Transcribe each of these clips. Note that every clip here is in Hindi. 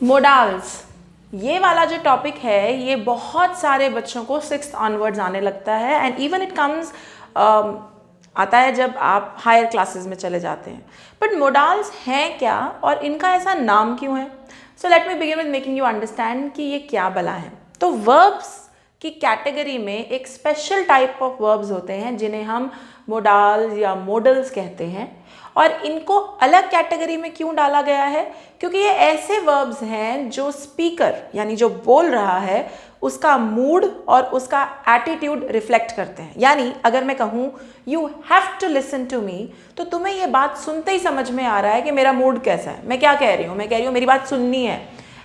मोडाल्स, ये वाला जो टॉपिक है ये बहुत सारे बच्चों को 6th ऑनवर्ड्स आने लगता है एंड इवन इट कम्स आता है जब आप हायर क्लासेस में चले जाते हैं। बट मोडाल्स हैं क्या और इनका ऐसा नाम क्यों है? So let me begin with making you understand कि ये क्या बला है। तो वर्ब्स की कैटेगरी में एक स्पेशल टाइप ऑफ वर्ब्स होते हैं जिन्हें हम मोडाल्स या मोडल्स कहते हैं। और इनको अलग कैटेगरी में क्यों डाला गया है? क्योंकि ये ऐसे वर्ब्स हैं जो स्पीकर यानी जो बोल रहा है उसका मूड और उसका एटीट्यूड रिफ्लेक्ट करते हैं। यानी अगर मैं कहूँ you have to listen to me, तो तुम्हें ये बात सुनते ही समझ में आ रहा है कि मेरा मूड कैसा है, मैं क्या कह रही हूँ, मैं कह रही हूँ मेरी बात सुननी है।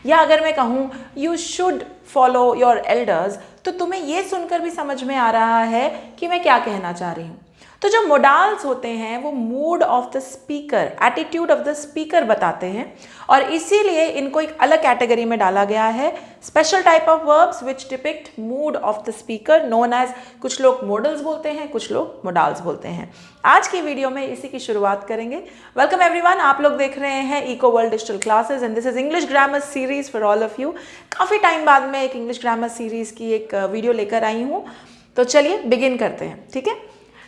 या अगर मैं कहूँ you should follow your elders, तो तुम्हें ये सुनकर भी समझ में आ रहा है कि मैं क्या कहना चाह रही हूँ। तो जो मोडाल्स होते हैं वो mood of the speaker, attitude of the speaker बताते हैं और इसीलिए इनको एक अलग कैटेगरी में डाला गया है। Special type of verbs which depict mood of the speaker known as, कुछ लोग मोडल्स बोलते हैं, कुछ लोग मोडाल्स बोलते हैं। आज की वीडियो में इसी की शुरुआत करेंगे। वेलकम एवरीवन, आप लोग देख रहे हैं eco world digital classes and this is English grammar series for all of you. काफ़ी टाइम बाद में एक इंग्लिश ग्रामर सीरीज की एक वीडियो लेकर आई हूँ, तो चलिए बिगिन करते हैं। ठीक है,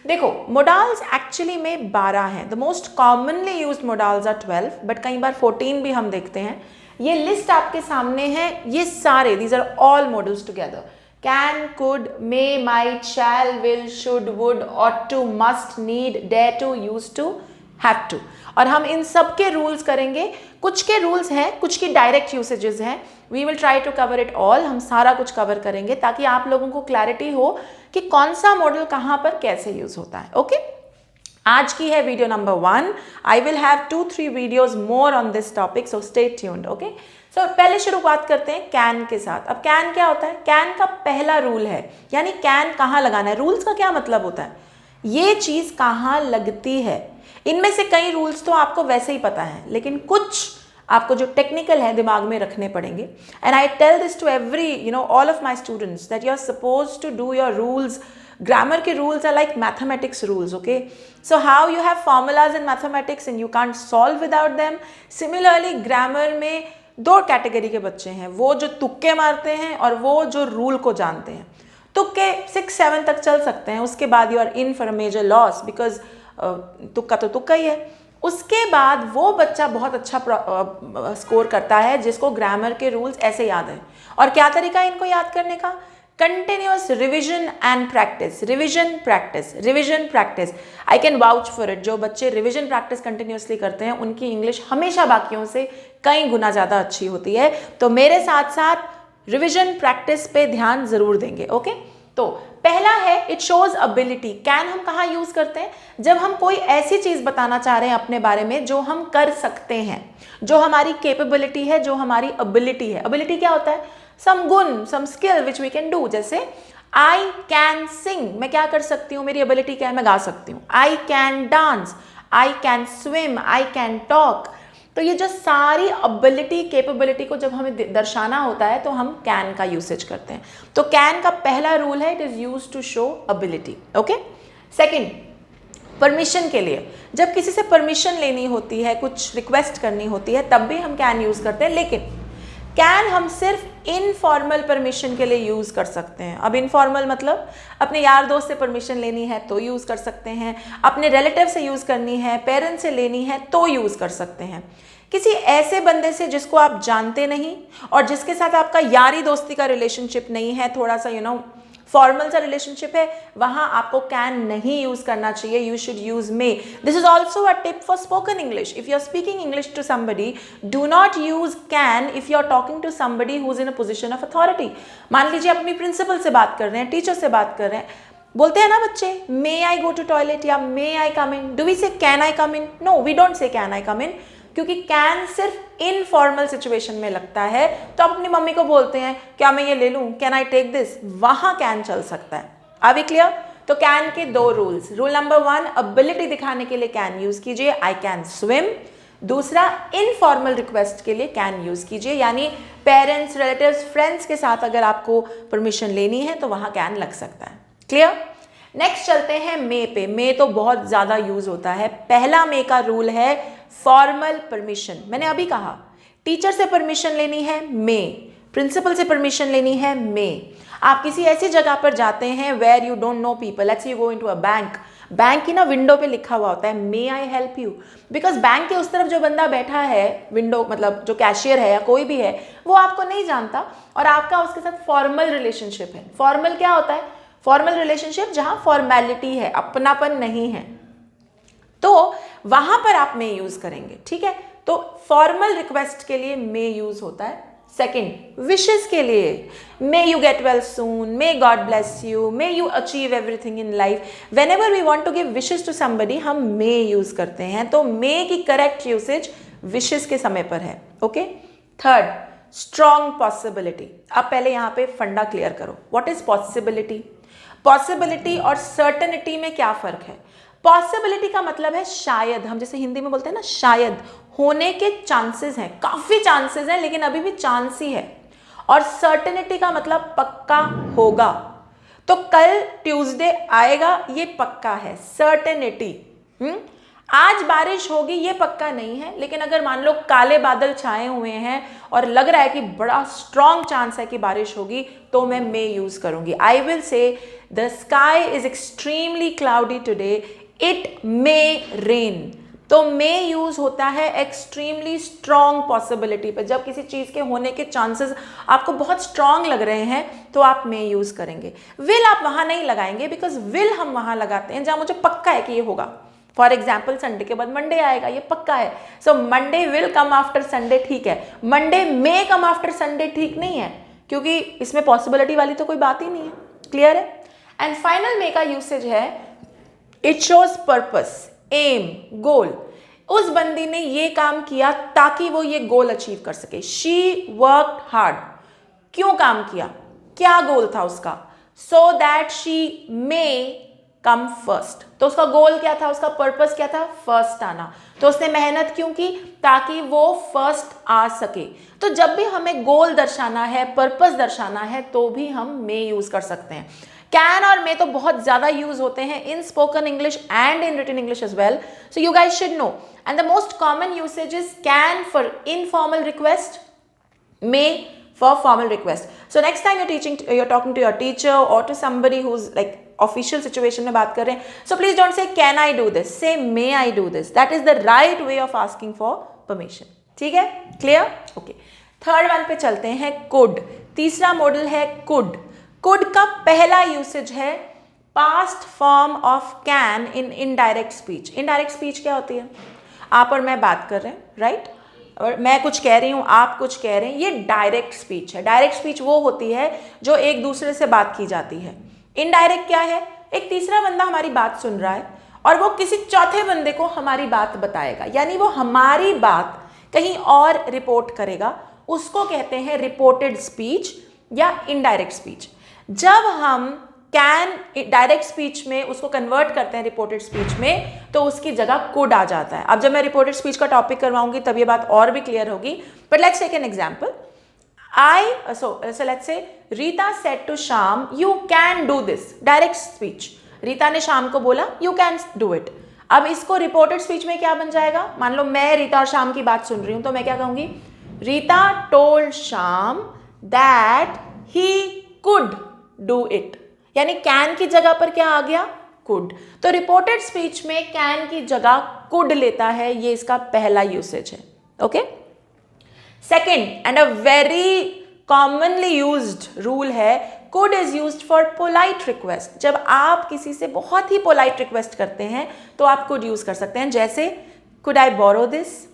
देखो मोडाल्स एक्चुअली में 12 हैं। The most commonly used modals are 12, but कई बार 14 भी हम देखते हैं। ये लिस्ट आपके सामने है, ये सारे these are all modals together. Can, could, may, might, shall, will, should, would, ought to, must, need, dare to, use to, have to. और हम इन सब के रूल्स करेंगे। कुछ के रूल्स हैं, कुछ की डायरेक्ट यूसेजेस हैं। We will try to cover it all. हम सारा कुछ कवर करेंगे ताकि आप लोगों को क्लैरिटी हो कि कौन सा मॉडल कहाँ पर कैसे यूज होता है। ओके, आज की है video number 1। I will have 2-3 videos more on this topic, so stay tuned. Okay, so पहले शुरुआत करते हैं कैन के साथ। अब कैन क्या होता है? कैन का पहला रूल है, यानी कैन कहाँ लगाना है। रूल्स का क्या मतलब होता है? ये चीज़ कहाँ लगती है। इनमें से कई रूल्स तो आपको वैसे ही पता है, लेकिन कुछ आपको जो टेक्निकल है दिमाग में रखने पड़ेंगे। And I tell this to every all of my students that you are suppose to do your rules. Grammar के rules are like mathematics rules. Okay, so how you have formulas in mathematics and you can't solve without them, similarly grammar में 2 कैटेगरी के बच्चे हैं, वो जो तुक्के मारते हैं और वो जो रूल को जानते हैं। तुक्के 6-7 तक चल सकते हैं, उसके बाद you are in for a major loss, because तुक्का तो तुक्का ही है। उसके बाद वो बच्चा बहुत अच्छा स्कोर करता है जिसको ग्रामर के रूल्स ऐसे याद है। और क्या तरीका है इनको याद करने का? Continuous revision and practice, revision practice, revision practice. I can vouch for it. जो बच्चे रिविजन प्रैक्टिस कंटिन्यूअसली करते हैं उनकी इंग्लिश हमेशा बाकियों से कई गुना ज़्यादा अच्छी होती है। तो मेरे साथ साथ रिविजन प्रैक्टिस पे ध्यान जरूर देंगे। ओके, तो पहला है इट शोज अबिलिटी। कैन हम कहाँ यूज करते हैं? जब हम कोई ऐसी चीज बताना चाह रहे हैं अपने बारे में जो हम कर सकते हैं, जो हमारी कैपेबिलिटी है, जो हमारी अबिलिटी है। अबिलिटी क्या होता है? सम गुण, some skill which we can do. जैसे आई कैन सिंग, मैं क्या कर सकती हूँ, मेरी एबिलिटी क्या है, मैं गा सकती हूँ। I can dance, I can swim, I can talk. तो ये जो सारी एबिलिटी, कैपेबिलिटी को जब हमें दर्शाना होता है तो हम कैन का यूसेज करते हैं। तो कैन का पहला रूल है it is used to show ability. Okay, second, permission के लिए। जब किसी से परमिशन लेनी होती है, कुछ रिक्वेस्ट करनी होती है, तब भी हम कैन यूज करते हैं। लेकिन कैन हम सिर्फ इनफॉर्मल परमिशन के लिए यूज कर सकते हैं। अब इनफॉर्मल मतलब अपने यार दोस्त से परमिशन लेनी है तो यूज कर सकते हैं, अपने रिलेटिव से यूज करनी है, पेरेंट्स से लेनी है तो यूज कर सकते हैं। किसी ऐसे बंदे से जिसको आप जानते नहीं और जिसके साथ आपका यारी दोस्ती का रिलेशनशिप नहीं है, थोड़ा सा फॉर्मल सा रिलेशनशिप है, वहां आपको कैन नहीं यूज करना चाहिए। You should use may. This is also a tip for spoken English. If you are speaking English to somebody, do not use can if you are talking to somebody who is in a position of authority. मान लीजिए अपनी प्रिंसिपल से बात कर रहे हैं, टीचर से बात कर रहे हैं, बोलते हैं ना बच्चे, मे आई गो टू टॉयलेट या may I come in. Do we say can I come in? No, we don't say can I come in, क्योंकि कैन सिर्फ इनफॉर्मल सिचुएशन में लगता है। तो आप अपनी मम्मी को बोलते हैं क्या मैं ये ले लूं, कैन आई टेक दिस, वहां कैन चल सकता है। Are we clear? तो कैन के 2 रूल्स। रूल नंबर 1, एबिलिटी दिखाने के लिए कैन यूज कीजिए, आई कैन स्विम। दूसरा, इनफॉर्मल रिक्वेस्ट के लिए कैन यूज कीजिए, यानी पेरेंट्स, रिलेटिव्स, फ्रेंड्स के साथ अगर आपको परमिशन लेनी है तो वहां कैन लग सकता है। क्लियर? नेक्स्ट चलते हैं मे पे। मे तो बहुत ज्यादा यूज होता है। पहला मे का रूल है फॉर्मल परमिशन। मैंने अभी कहा टीचर से परमिशन लेनी है, मे। प्रिंसिपल से परमिशन लेनी है, मे। आप किसी ऐसी जगह पर जाते हैं where you don't know people, let's you go into a bank, bank की ना विंडो पे लिखा हुआ होता है may I help you, because bank के उस तरफ जो बंदा बैठा है, विंडो मतलब जो कैशियर है या कोई भी है, वो आपको नहीं जानता और आपका उसके साथ फॉर्मल रिलेशनशिप है। फॉर्मल क्या होता है? फॉर्मल रिलेशनशिप जहां फॉर्मेलिटी है, अपनापन नहीं है, तो वहां पर आप मे यूज करेंगे, ठीक है। तो फॉर्मल रिक्वेस्ट के लिए मे यूज होता है। सेकंड, विशेस के लिए, may you get well soon, may God bless you, may you achieve everything in life. Whenever we want to give wishes to somebody, हम मे यूज करते हैं। तो मे की करेक्ट यूसेज विशेस के समय पर है। ओके। Third, strong possibility. अब पहले यहां पे फंडा क्लियर करो, व्हाट इज पॉसिबिलिटी? पॉसिबिलिटी और सर्टेनिटी में क्या फर्क है? पॉसिबिलिटी का मतलब है शायद, हम जैसे हिंदी में बोलते हैं ना, शायद होने के चांसेस हैं, काफी चांसेस हैं, लेकिन अभी भी चांस ही है। और सर्टेनिटी का मतलब पक्का होगा, तो कल ट्यूसडे आएगा ये पक्का है, सर्टेनिटी। आज बारिश होगी ये पक्का नहीं है, लेकिन अगर मान लो काले बादल छाए हुए हैं और लग रहा है कि बड़ा स्ट्रॉन्ग चांस है कि बारिश होगी, तो मैं मे यूज करूंगी। I will say the sky is extremely cloudy today, it may rain. तो मे यूज होता है एक्सट्रीमली स्ट्रॉन्ग पॉसिबिलिटी पे। जब किसी चीज के होने के चांसेस आपको बहुत स्ट्रॉन्ग लग रहे हैं तो आप मे यूज करेंगे। विल आप वहां नहीं लगाएंगे, बिकॉज विल हम वहां लगाते हैं जहां मुझे पक्का है कि ये होगा। फॉर एग्जाम्पल, संडे के बाद मंडे आएगा, ये पक्का है, so Monday will come after Sunday, ठीक है। मंडे मे कम आफ्टर संडे ठीक नहीं है, क्योंकि इसमें पॉसिबिलिटी वाली तो कोई बात ही नहीं है। क्लियर है? एंड फाइनल मे का यूसेज है, इट शोज पर्पस, एम, गोल। उस बंदी ने ये काम किया ताकि वो ये गोल अचीव कर सके। She worked hard. क्यों काम किया? क्या गोल था उसका? So that she may come first. तो उसका गोल क्या था, उसका पर्पस क्या था? फर्स्ट आना। तो उसने मेहनत क्यों की? ताकि वो फर्स्ट आ सके। तो जब भी हमें गोल दर्शाना है, पर्पस दर्शाना है, तो भी हम मे यूज कर सकते हैं। कैन और मे तो बहुत ज्यादा यूज होते हैं in spoken English and in written English as well, so you guys should know. And the most common usage is can for informal request, may for formal request. So next time you're talking to your teacher or to somebody who's like official situation में बात कर रहे हैं, so please don't say can I do this, say may I do this. That is the right way of asking for permission. ठीक है? Clear? Okay. थर्ड वन पे चलते हैं, could. तीसरा मॉडल है could. could का पहला यूसेज है past form of can in indirect speech. indirect speech क्या होती है? आप और मैं बात कर रहे हैं, राइट? और मैं कुछ कह रही हूँ, आप कुछ कह रहे हैं, ये डायरेक्ट स्पीच है। डायरेक्ट स्पीच वो होती है जो एक दूसरे से बात की जाती है। इनडायरेक्ट क्या है? एक तीसरा बंदा हमारी बात सुन रहा है और वो किसी चौथे बंदे को हमारी बात बताएगा, यानी वो हमारी बात कहीं और रिपोर्ट करेगा। उसको कहते हैं रिपोर्टेड स्पीच या इनडायरेक्ट स्पीच। जब हम कैन डायरेक्ट स्पीच में उसको कन्वर्ट करते हैं रिपोर्टेड स्पीच में, तो उसकी जगह कुड आ जाता है। अब जब मैं रिपोर्टेड स्पीच का टॉपिक करवाऊंगी तब ये बात और भी क्लियर होगी, but let's take an example. So let's say Rita said to Shyam you can do this. Direct speech, Rita ने श्याम को बोला यू कैन डू इट। अब इसको रिपोर्टेड स्पीच में क्या बन जाएगा? मान लो मैं रीता और श्याम की बात सुन रही हूं, तो मैं क्या कहूंगी? Rita told Shyam that he could do it, यानी कैन की जगह पर क्या आ गया? कुड। तो रिपोर्टेड स्पीच में कैन की जगह कुड लेता है, ये इसका पहला यूसेज है। Okay. Second and a very commonly used rule है, could is used for polite request. जब आप किसी से बहुत ही पोलाइट रिक्वेस्ट करते हैं तो आप कुड यूज कर सकते हैं, जैसे could I borrow this,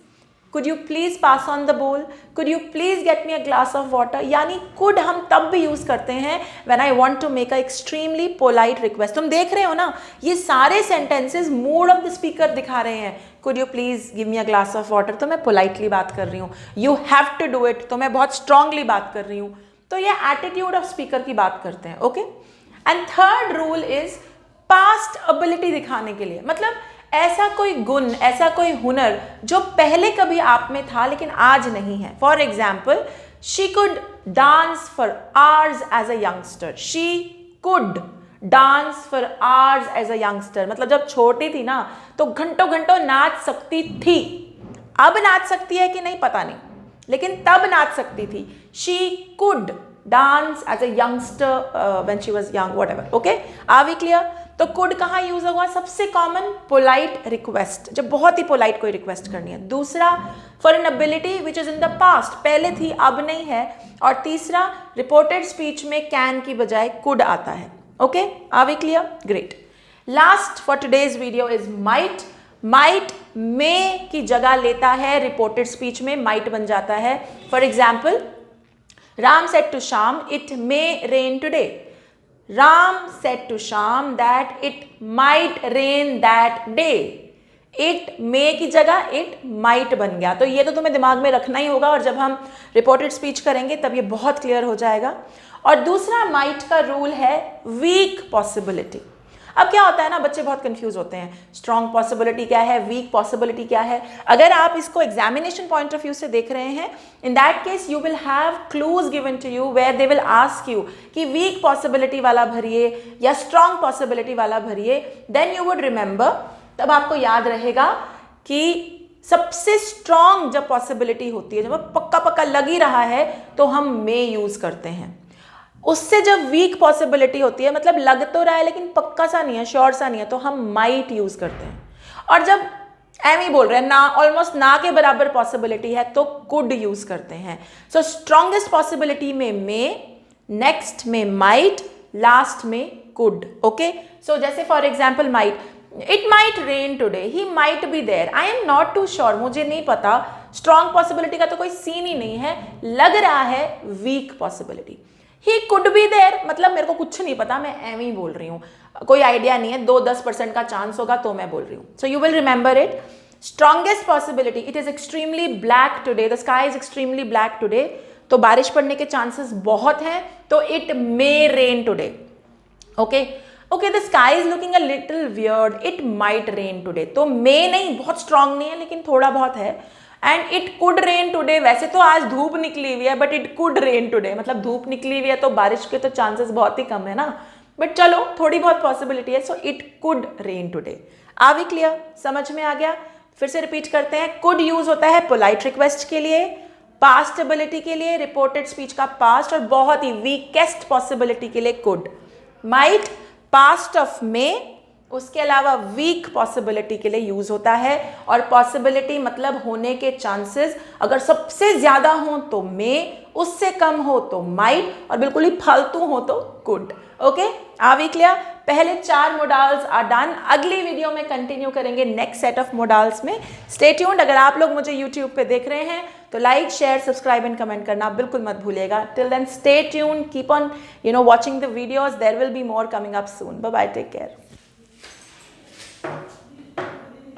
could you please pass on the ball, could you please get me a glass of water. यानी कुड हम तब भी यूज करते हैं when I want to make a extremely polite request. तुम देख रहे हो ना, ये सारे sentences mood of the speaker दिखा रहे हैं। Could you please give me a glass of water, तो मैं पोलाइटली बात कर रही हूँ। You have to do it, तो मैं बहुत स्ट्रांगली बात कर रही हूँ। तो ये एटीट्यूड ऑफ स्पीकर की बात करते हैं। Okay. And third rule is past ability दिखाने के लिए, मतलब ऐसा कोई गुण, ऐसा कोई हुनर जो पहले कभी आप में था लेकिन आज नहीं है। For example, she could dance for hours as a youngster. She could dance for hours as a youngster, मतलब जब छोटी थी ना तो घंटों घंटों नाच सकती थी। अब नाच सकती है कि नहीं पता नहीं, लेकिन तब नाच सकती थी। She could dance as a youngster when she was young, whatever. Okay, are we clear? तो कुड कहाँ यूज होगा? सबसे कॉमन पोलाइट रिक्वेस्ट, जब बहुत ही पोलाइट कोई रिक्वेस्ट करनी है। दूसरा for an ability which is in the past, पहले थी अब नहीं है। और तीसरा रिपोर्टेड स्पीच में कैन की बजाय कुड आता है। Okay, are we clear? Great. Last for today's video is might. Might may की जगह लेता है रिपोर्टेड स्पीच में, माइट बन जाता है। For example, Ram said to Shyam it may rain today. Ram said to Shyam that it might rain that day. It may की जगह it might बन गया। तो ये तो तुम्हें दिमाग में रखना ही होगा, और जब हम रिपोर्टेड स्पीच करेंगे तब ये बहुत क्लियर हो जाएगा। और दूसरा माइट का रूल है वीक पॉसिबिलिटी। अब क्या होता है ना, बच्चे बहुत कंफ्यूज होते हैं, स्ट्रॉन्ग पॉसिबिलिटी क्या है, वीक पॉसिबिलिटी क्या है। अगर आप इसको एग्जामिनेशन पॉइंट ऑफ व्यू से देख रहे हैं, in that case you will have clues given to you where they will ask you कि वीक पॉसिबिलिटी वाला भरिए या स्ट्रॉन्ग पॉसिबिलिटी वाला भरिए। देन यू वुड रिमेंबर, तब आपको याद रहेगा कि सबसे स्ट्रॉन्ग जब पॉसिबिलिटी होती है, जब पक्का पक्का लग ही रहा है, तो हम मे यूज करते हैं। उससे जब वीक पॉसिबिलिटी होती है, मतलब लग तो रहा है लेकिन पक्का सा नहीं है, श्योर सा नहीं है, तो हम माइट यूज करते हैं। और जब एम ही बोल रहे हैं, ना ऑलमोस्ट ना के बराबर पॉसिबिलिटी है, तो कुड यूज करते हैं। सो स्ट्रॉन्गेस्ट पॉसिबिलिटी में मे, नेक्स्ट में माइट, लास्ट में कुड। ओके, सो जैसे for example might, it might rain today, he might be there, I am not too sure, मुझे नहीं पता। स्ट्रॉन्ग पॉसिबिलिटी का तो कोई सीन ही नहीं है, लग रहा है weak possibility. He could be there, मतलब मेरे को कुछ नहीं पता, मैं एम ही बोल रही हूँ, कोई आइडिया नहीं है, 2-10% का चांस होगा तो मैं बोल रही हूँ। So you will remember it. Strongest possibility, it is extremely black today, the sky is extremely black today, तो बारिश पड़ने के चांसेस बहुत हैं, तो it may rain today. Okay okay, the sky is looking a little weird, it might rain today, तो मे नहीं, बहुत स्ट्रांग नहीं है लेकिन थोड़ा बहुत है। And it could rain today, वैसे तो आज धूप निकली हुई है, but it could rain today, मतलब धूप निकली हुई है तो बारिश के तो चांसेस बहुत ही कम है ना, बट चलो थोड़ी बहुत पॉसिबिलिटी है। So it could rain today. Are we clear? समझ में आ गया? फिर से रिपीट करते हैं। कुड यूज होता है पोलाइट रिक्वेस्ट के लिए, पास्ट एबिलिटी के लिए, रिपोर्टेड स्पीच का पास्ट, और बहुत ही वीकेस्ट पॉसिबिलिटी के लिए could. Might past of May, उसके अलावा वीक पॉसिबिलिटी के लिए यूज होता है। और पॉसिबिलिटी मतलब होने के चांसेस, अगर सबसे ज्यादा हो तो मे, उससे कम हो तो माइट, और बिल्कुल ही फालतू हो तो could. Okay, are we clear? पहले 4 मोडाल्स आर डन। अगली वीडियो में कंटिन्यू करेंगे नेक्स्ट सेट ऑफ मोडाल्स में। Stay tuned. अगर आप लोग मुझे यूट्यूब पे देख रहे हैं तो like, share, subscribe and comment करना बिल्कुल मत भूलिएगा। Till then stay tuned, keep on watching the videos. There will be more coming up soon. Bye bye, take care.